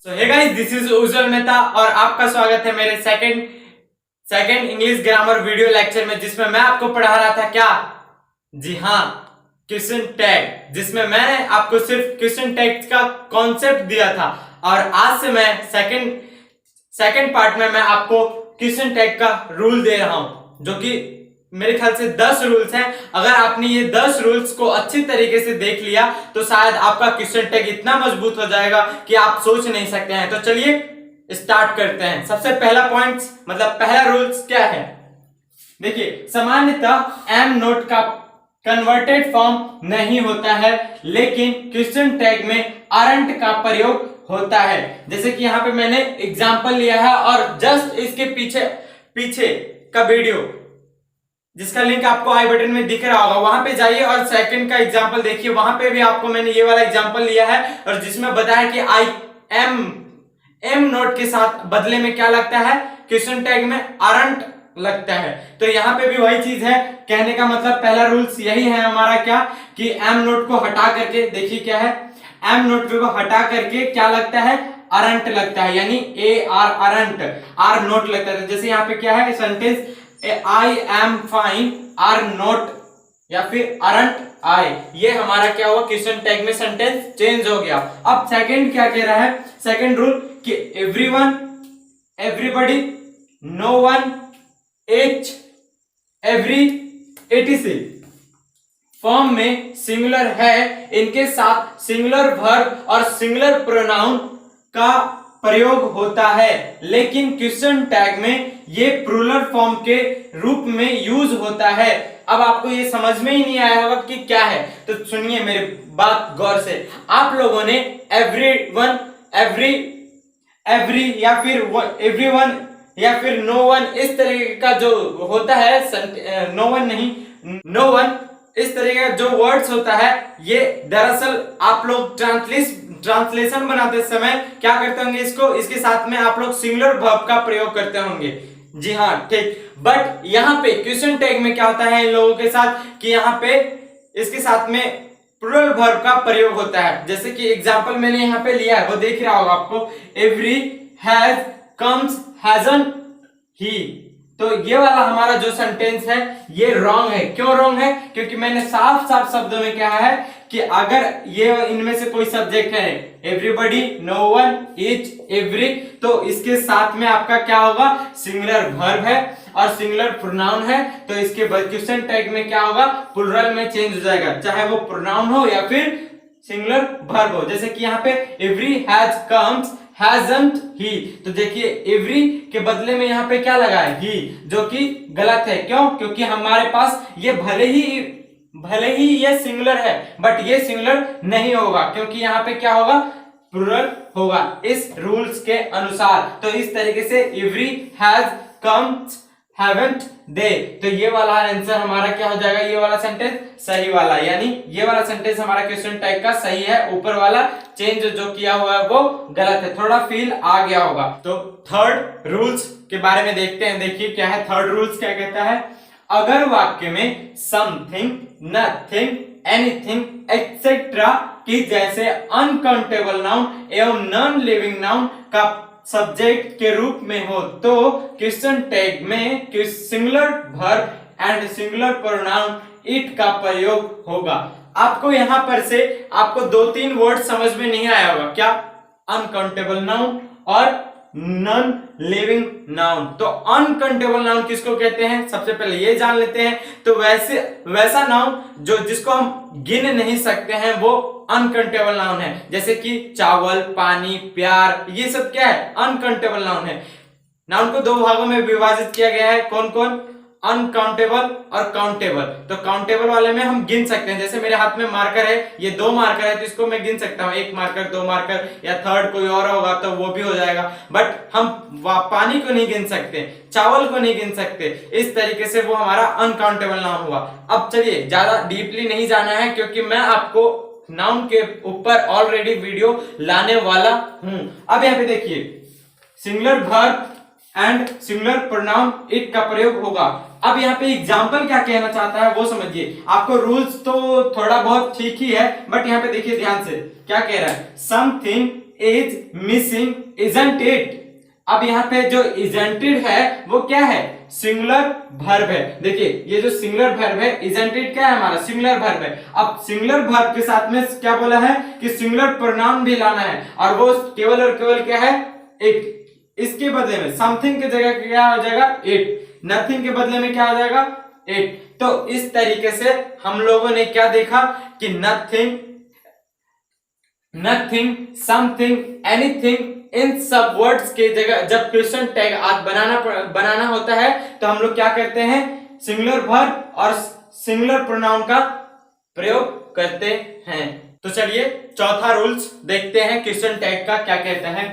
So hey guys, this is Ujjwal Mehta और आपका स्वागत है मेरे second English grammar video lecture में, जिसमें मैं आपको पढ़ा रहा था क्या। जी हाँ, क्वेश्चन टैग, जिसमें मैंने आपको सिर्फ क्वेश्चन टैग का कॉन्सेप्ट दिया था। और आज से मैं सेकंड पार्ट में मैं आपको क्वेश्चन टैग का रूल दे रहा हूं, जो कि मेरे ख्याल से 10 रूल्स हैं। अगर आपने ये 10 रूल्स को अच्छी तरीके से देख लिया तो शायद आपका क्वेश्चन टैग इतना मजबूत हो जाएगा कि आप सोच नहीं सकते हैं। तो चलिए स्टार्ट करते हैं। सबसे पहला पॉइंट, मतलब पहला रूल्स क्या है, देखिए, सामान्यतः एम नोट का कन्वर्टेड फॉर्म नहीं होता है, लेकिन क्वेश्चन टैग में आरंट का प्रयोग होता है। जैसे कि यहाँ पे मैंने एग्जांपल लिया है और जस्ट इसके पीछे का वीडियो, जिसका लिंक आपको आई बटन में दिख रहा होगा, वहां पे जाइए और सेकंड का एग्जांपल देखिए। वहां पे भी आपको मैंने ये वाला एग्जांपल लिया है और जिसमें बताया कि आई एम नोट के साथ बदले में क्या लगता है, क्वेश्चन टैग में आरंट लगता है। तो यहाँ पे भी वही चीज है। कहने का मतलब पहला रूल्स यही है हमारा, क्या कि एम नोट को हटा करके, देखिए क्या है, एम नोट को हटा करके क्या लगता है, अरंट लगता है, यानी A R aren't, are not लगता है। जैसे यहाँ पे क्या है, sentence I am fine are not या फिर अरंट आई, ये हमारा क्या हुआ, क्वेश्चन टैग में सेंटेंस चेंज हो गया। अब सेकंड क्या कह रहा है, सेकंड रूल कि everyone, everybody, no one, each, every, ETC form में सिंगुलर है, इनके साथ सिंगुलर वर्ब और सिंगुलर प्रोनाउन का प्रयोग होता है, लेकिन क्वेश्चन टैग में ये प्लूरल फॉर्म के रूप में यूज होता है। अब आपको ये समझ में ही नहीं आया होगा कि क्या है, तो सुनिए मेरी बात गौर से। आप लोगों ने एवरीवन, एवरी या फिर एवरीवन या फिर नो वन, इस तरीके का जो होता है, नो वन नहीं, नो वन, इस तरह का जो वर्ड्स होता है, ये दरअसल आप लोग ट्रांसलेशन बनाते समय क्या करते होंगे, इसके साथ में आप लोग सिंगुलर वर्ब का प्रयोग करते होंगे। जी हाँ, ठीक। बट यहाँ पे क्वेश्चन टैग में क्या होता है इन लोगों के साथ, कि यहाँ पे इसके साथ में प्लूरल वर्ब का प्रयोग होता है। जैसे कि एग्जांपल मैंने यहाँ पे लिया है, वो देख रहा होगा आपको, एवरी, हैज, कम्स, हैजंट, ही। तो ये वाला हमारा जो सेंटेंस है ये रॉन्ग है। क्यों रॉन्ग है? क्योंकि मैंने साफ साफ शब्दों में कहा है कि अगर ये इनमें से कोई सब्जेक्ट है, everybody, no one, each, every, तो इसके साथ में आपका क्या होगा, सिंगुलर वर्ब है और सिंगुलर प्रोनाउन है, तो इसके क्वेश्चन टैग में क्या होगा, प्लूरल में चेंज हो जाएगा, चाहे वो प्रोनाउन हो या फिर सिंगुलर वर्ब हो। जैसे कि यहाँ पे एवरी हैज कम्स, हैजंट ही, तो देखिए एवरी के बदले में यहाँ पे क्या लगा है, ही, जो कि गलत है। क्यों? क्योंकि हमारे पास ये भले ही ये सिंगुलर है, बट ये सिंगुलर नहीं होगा, क्योंकि यहाँ पे क्या होगा, प्लूरल होगा इस रूल्स के अनुसार। तो इस तरीके से एवरी, हैज, कम्स, हैवंट, दे, तो ये वाला आंसर हमारा क्या हो जाएगा, ये वाला सेंटेंस सही वाला, यानी ये वाला सेंटेंस हमारा क्वेश्चन टैग का सही है। ऊपर वाला चेंज जो किया हुआ है वो गलत है, थोड़ा फील आ गया होगा। तो थर्ड रूल्स के बारे में देखते हैं। देखिए क्या है थर्ड रूल्स, क्या कहता है, अगर वाक्य में समथिंग, नथिंग, एनीथिंग एक्सेट्रा की जैसे अनकाउंटेबल नाउन एवं नॉन लिविंग नाउन का सब्जेक्ट के रूप में हो, तो क्वेश्चन टैग में singular verb and singular pronoun it का प्रयोग होगा। आपको यहां पर से आपको 2-3 वर्ड समझ में नहीं आया होगा, क्या, अनकाउंटेबल नाउन और नॉन लिविंग नाउन। तो अनकाउंटेबल नाउन किसको कहते हैं, सबसे पहले ये जान लेते हैं। तो वैसा नाउन जिसको हम गिन नहीं सकते हैं वो अनकाउंटेबल नाउन है। जैसे कि चावल, पानी, प्यार, ये सब क्या है, अनकाउंटेबल नाउन है। नाउन को 2 भागों में विभाजित किया गया है, कौन कौन, अनकाउंटेबल और काउंटेबल। तो काउंटेबल वाले में हम गिन सकते हैं, जैसे मेरे हाथ में मार्कर है, ये 2 मार्कर है, तो इसको मैं गिन सकता हूं, 1 मार्कर, 2 मार्कर, या थर्ड कोई और होगा तो वो भी हो जाएगा। बट हम पानी को नहीं गिन सकते, चावल को नहीं गिन सकते, इस तरीके से वो हमारा अनकाउंटेबल नाउन हुआ। अब चलिए ज्यादा डीपली नहीं जाना है, क्योंकि मैं आपको नाउन के ऊपर ऑलरेडी वीडियो लाने वाला हूं। अब यहाँ पे देखिए, singular verb and singular pronoun it का प्रयोग होगा। अब यहाँ पे एग्जाम्पल क्या कहना चाहता है वो समझिए। आपको रूल्स तो थोड़ा बहुत ठीक ही है, बट यहाँ पे देखिए ध्यान से क्या कह रहा है, something is missing isn't it. अब यहाँ पे जो इजंट इट है वो क्या है, सिंगुलर वर्ब है। देखिए ये जो सिंगुलर वर्ब है, इजंट इट क्या है हमारा, सिंगुलर वर्ब है। अब सिंगुलर वर्ब के साथ में क्या बोला है कि सिंगुलर प्रोनाउन भी लाना है, और वो केवल और केवल क्या है, इट। इसके बदले में समथिंग की जगह क्या हो जाएगा, इट। नथिंग के बदले में क्या हो जाएगा, इट। तो इस तरीके से हम लोगों ने क्या देखा कि नथिंग, नथिंग, समथिंग, एनीथिंग, इन सब वर्ड्स के जगह जब क्वेश्चन टैग बनाना होता है तो हम लोग क्या करते हैं, सिंगुलर वर्ब और सिंगुलर प्रोनाउन का प्रयोग करते हैं। तो चलिए चौथा रूल्स देखते हैं क्वेश्चन टैग का क्या कहता है।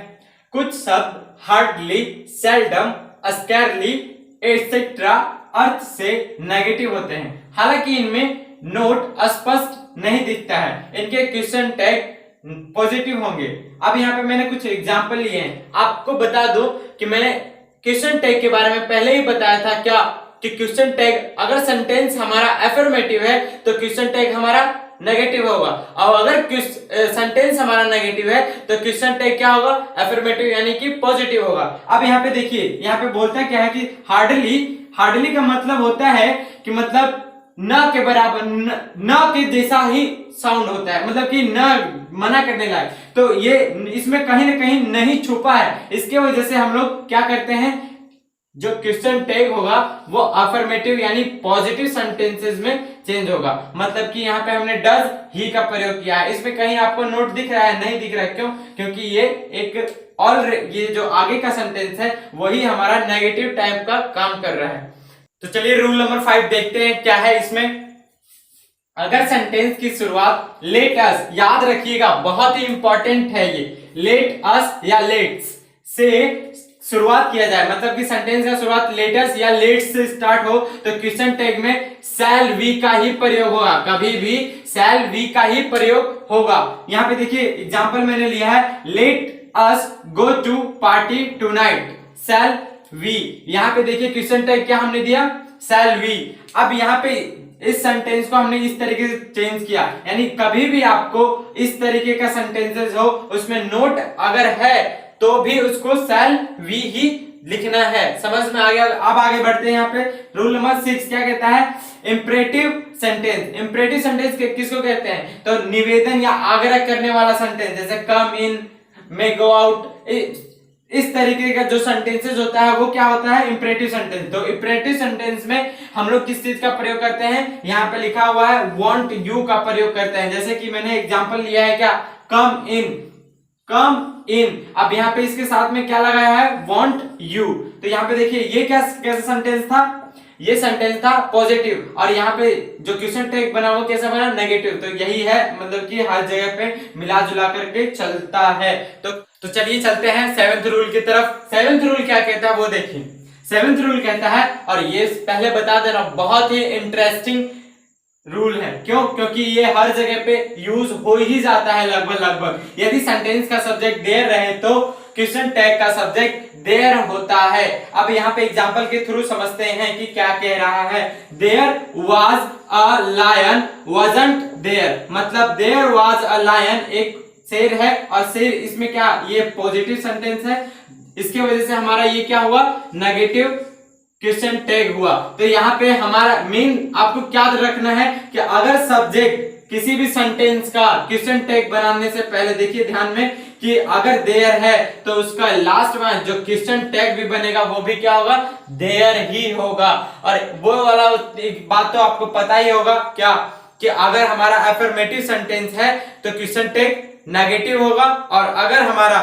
कुछ शब्द हार्डली, सेल्डम, स्कैरली एटसेट्रा अर्थ से नेगेटिव होते हैं, हालांकि इनमें नोट स्पष्ट नहीं दिखता है, इनके क्वेश्चन टैग पॉजिटिव होंगे। अब यहाँ पे मैंने कुछ एग्जाम्पल लिए हैं। आपको बता दो कि मैंने क्वेश्चन टैग के बारे में पहले ही बताया था क्या, कि क्वेश्चन टैग अगर सेंटेंस हमारा अफर्मेटिव है तो क्वेश्चन टैग हमारा नेगेटिव होगा, और अगर सेंटेंस हमारा नेगेटिव है तो क्वेश्चन टैग क्या होगा, अफर्मेटिव यानी कि पॉजिटिव होगा। अब यहाँ पे देखिए, यहाँ पे बोलता क्या है कि हार्डली, हार्डली का मतलब होता है कि मतलब न के बराबर, न के जैसा ही साउंड होता है, मतलब कि न मना करने लायक। तो ये इसमें कहीं ना कहीं नहीं छुपा है, इसके वजह से हम लोग क्या करते हैं, जो क्वेश्चन टैग होगा वो अफर्मेटिव यानी पॉजिटिव सेंटेंसेस में चेंज होगा। मतलब कि यहाँ पे हमने डज ही का प्रयोग किया है, इसमें कहीं आपको नोट दिख रहा है, नहीं दिख रहा है, क्यों, क्योंकि ये एक ये जो आगे का सेंटेंस है वही हमारा नेगेटिव टाइप का काम कर रहा है। तो चलिए रूल नंबर 5 देखते हैं क्या है इसमें। अगर सेंटेंस की शुरुआत लेट अस, याद रखिएगा बहुत ही इंपॉर्टेंट है ये, लेट अस या लेट्स से शुरुआत किया जाए, मतलब कि सेंटेंस का शुरुआत लेटस या लेट्स से स्टार्ट हो तो क्वेश्चन टैग में शैल वी का ही प्रयोग होगा, कभी भी शैल वी का ही प्रयोग होगा। यहाँ पे देखिए एग्जांपल मैंने लिया है, let us go to party tonight, shall we. यहाँ पे देखिए क्वेश्चन टैग क्या हमने दिया, शैल वी। अब यहाँ पे इस सेंटेंस को हमने इस तरीके से चेंज किया, यानी कभी भी आपको इस तरीके का सेंटेंसेस हो उसमें नोट अगर है तो भी उसको शैल वी ही लिखना है। समझ में आ गया। अब आगे बढ़ते हैं। यहाँ पे रूल नंबर 6 क्या कहता है, इंपरेटिव सेंटेंस। इंपरेटिव सेंटेंस किसको कहते हैं, तो निवेदन या आग्रह करने वाला सेंटेंस, जैसे कम इन, मे गो आउट, इस तरीके का जो सेंटेंसेस होता है वो क्या होता है, इंपरेटिव सेंटेंस। तो इंपरेटिव सेंटेंस में हम लोग किस चीज का प्रयोग करते हैं, यहाँ पे लिखा हुआ है वांट यू का प्रयोग करते हैं। जैसे कि मैंने एग्जांपल लिया है क्या, कम इन, कम इन। अब यहाँ पे इसके साथ में क्या लगाया है, वांट यू। तो यहाँ पे देखिए ये कैसा सेंटेंस था, ये सेंटेंस था पॉजिटिव, और यहाँ पे जो क्वेश्चन टैग बना वो कैसा बना, नेगेटिव। तो यही है, मतलब कि हर जगह पे मिला जुला करके चलता है। तो चलिए चलते हैं 7th रूल की तरफ। 7th रूल क्या कहता है वो देखिए। 7th रूल कहता है, और ये पहले बता दे रहा हूं, बहुत ही इंटरेस्टिंग रूल है। क्यों, क्योंकि ये हर जगह पे यूज हो ही जाता है लगभग। यदि सेंटेंस का सब्जेक्ट देयर रहे तो क्वेश्चन टैग का सब्जेक्ट देयर होता है। अब यहाँ पे एग्जांपल के थ्रू समझते हैं कि क्या कह रहा है। There was a lion wasn't there, मतलब देयर वाज अ लायन एक शेर है, और शेर इसमें क्या, ये पॉजिटिव सेंटेंस है, इसकी वजह से हमारा ये क्या हुआ, नेगेटिव क्वेश्चन टैग हुआ। तो यहाँ पे हमारा मेन आपको क्या रखना है कि अगर सब्जेक्ट किसी भी सेंटेंस का क्वेश्चन टैग बनाने से पहले देखिए ध्यान में कि अगर देयर है तो उसका लास्ट में जो क्वेश्चन टैग भी बनेगा वो भी क्या होगा, देयर ही होगा। और वो वाला बात तो आपको पता ही होगा क्या, कि अगर हमारा अफर्मेटिव सेंटेंस है तो क्वेश्चन टैग नेगेटिव होगा, और अगर हमारा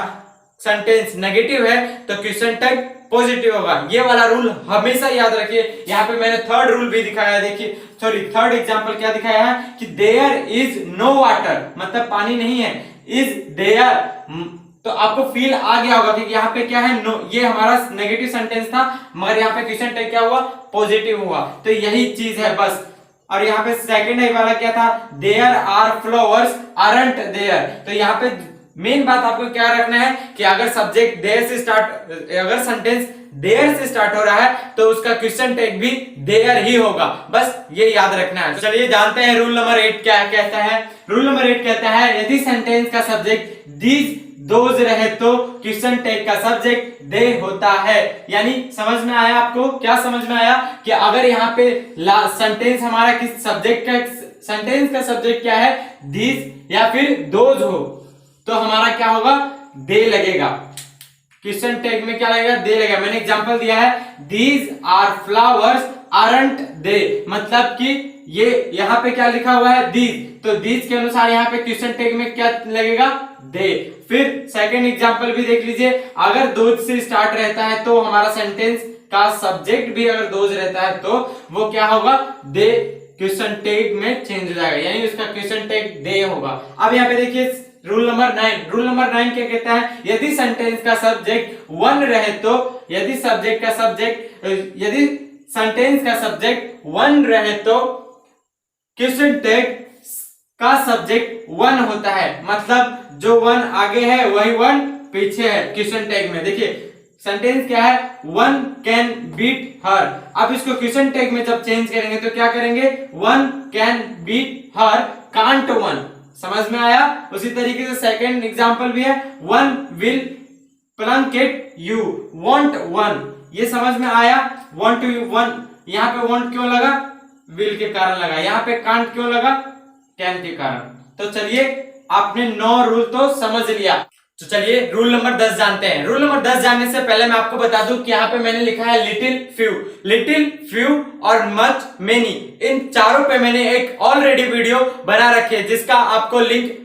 सेंटेंस नेगेटिव है तो क्वेश्चन टैग पॉजिटिव होगा। ये वाला रूल हमेशा याद रखिए। यहाँ पे मैंने 3rd रूल भी दिखाया, देखिए सॉरी 3rd एग्जांपल क्या दिखाया है कि देयर इज नो वाटर, मतलब पानी नहीं है, इज देयर। तो आपको फील आ गया होगा कि यहाँ पे क्या है, नो, ये हमारा नेगेटिव सेंटेंस था, मगर यहाँ पे क्वेश्चन टैग क्या हुआ, पॉजिटिव हुआ। तो यही चीज है बस। और यहाँ पे सेकंड वाला क्या था, there are flowers aren't there. तो यहाँ पे मेन बात आपको क्या रखना है कि अगर सब्जेक्ट देयर से स्टार्ट, अगर सेंटेंस देयर से स्टार्ट हो रहा है तो उसका क्वेश्चन टैग भी देयर ही होगा, बस ये याद रखना है। तो चलिए जानते हैं रूल नंबर 8 क्या कहता है। रूल नंबर 8 कहता है, यदि सेंटेंस का सब्जेक्ट दीज दोज रहे तो क्वेश्चन टैग का सब्जेक्ट दे होता है। यानी समझ में आया आपको? क्या समझ में आया कि अगर यहाँ पे सेंटेंस हमारा किस सब्जेक्ट का, सेंटेंस का सब्जेक्ट क्या है, दीज या फिर दोज हो, तो हमारा क्या होगा, दे लगेगा। क्वेश्चन टैग में क्या लगेगा, दे लगेगा। मैंने एग्जांपल दिया है, दीज आर फ्लावर्स आरंट दे, मतलब कि ये यहाँ पे क्या लिखा हुआ है, दीज, तो दीज के अनुसार यहाँ पे क्वेश्चन टैग में क्या लगेगा, दे। फिर सेकंड एग्जांपल भी देख लीजिए, अगर दोज से स्टार्ट रहता है तो हमारा सेंटेंस का सब्जेक्ट भी अगर दोज रहता है तो वो क्या होगा, दे क्वेश्चन टैग में चेंज हो जाएगा, यानी उसका क्वेश्चन टैग दे होगा। अब यहाँ पे देखिए रूल नंबर 9, रूल नंबर 9 क्या कहता है, यदि सेंटेंस का सब्जेक्ट वन रहे तो, यदि सेंटेंस का सब्जेक्ट वन रहे तो क्वेश्चन टैग का सब्जेक्ट वन होता है, मतलब जो वन आगे है वही वन पीछे है। क्वेश्चन टैग में देखिए सेंटेंस क्या है, वन कैन बीट हर। अब इसको क्वेश्चन टैग में जब चेंज करेंगे तो क्या करेंगे, one can beat her can't one. समझ में आया? उसी तरीके से सेकंड एग्जांपल भी है, one will plunket you, won't one. ये समझ में आया? वांट यू वन, यहाँ पे वांट क्यों लगा, विल के कारण लगा। यहाँ पे कांट क्यों लगा, कैन के कारण। तो चलिए आपने 9 रूल तो समझ लिया। तो चलिए रूल नंबर 10 जानते हैं। रूल नंबर 10 जानने से पहले मैं आपको बता दूं कि यहाँ पे मैंने लिखा है लिटिल फ्यू और मच मेनी। इन चारों पे मैंने एक ऑलरेडी वीडियो बना रखी है जिसका आपको लिंक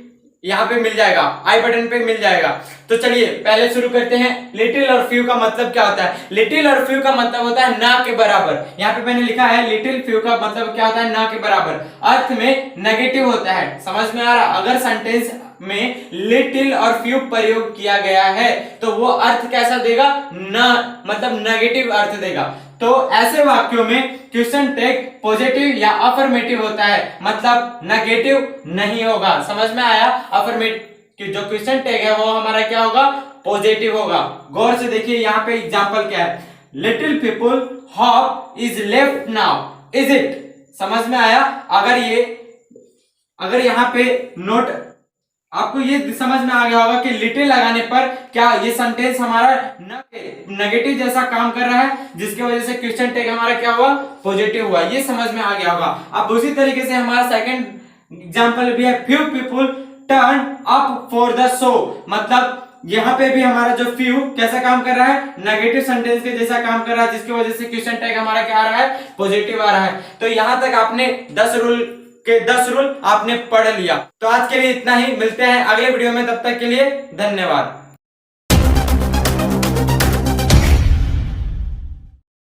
यहाँ पे मिल जाएगा, आई बटन पे मिल जाएगा। तो चलिए पहले शुरू करते हैं। लिटिल और फ्यू का मतलब क्या होता है? लिटिल और फ्यू का मतलब होता है ना के बराबर। यहाँ पे मैंने लिखा है लिटिल फ्यू का मतलब क्या होता है, ना के बराबर। अर्थ में नेगेटिव होता है। समझ में आ रहा? अगर सेंटेंस में लिटिल और फ्यू प्रयोग किया गया है तो वो अर्थ कैसा देगा, ना, मतलब नेगेटिव अर्थ देगा। तो ऐसे वाक्यों में क्वेश्चन टैग पॉजिटिव या अफर्मेटिव होता है, मतलब नेगेटिव नहीं होगा। समझ में आया? अफर्मेटिव जो क्वेश्चन टैग है वो हमारा क्या होगा, पॉजिटिव होगा। गौर से देखिए यहाँ पे एग्जांपल क्या है, little people hop is left now, is it. समझ में आया? अगर यहाँ पे नोट आपको ये समझ में आ गया होगा कि लिटिल लगाने पर क्या ये सेंटेंस हमारा नेगेटिव जैसा काम कर रहा है, जिसकी वजह से क्वेश्चन टैग हमारा क्या हुआ, पॉजिटिव हुआ। ये समझ में आ गया होगा। अब उसी तरीके से हमारा सेकंड एग्जांपल भी है, few people turn up for the show, मतलब यहाँ पे भी हमारा जो फ्यू कैसा काम कर रहा है, नेगेटिव सेंटेंस के जैसा काम कर रहा है, जिसकी वजह से क्वेश्चन टैग हमारा क्या आ रहा है, पॉजिटिव आ रहा है। तो यहां तक आपने 10 रूल आपने पढ़ लिया। तो आज के लिए इतना ही, मिलते हैं अगले वीडियो में, तब तक के लिए धन्यवाद।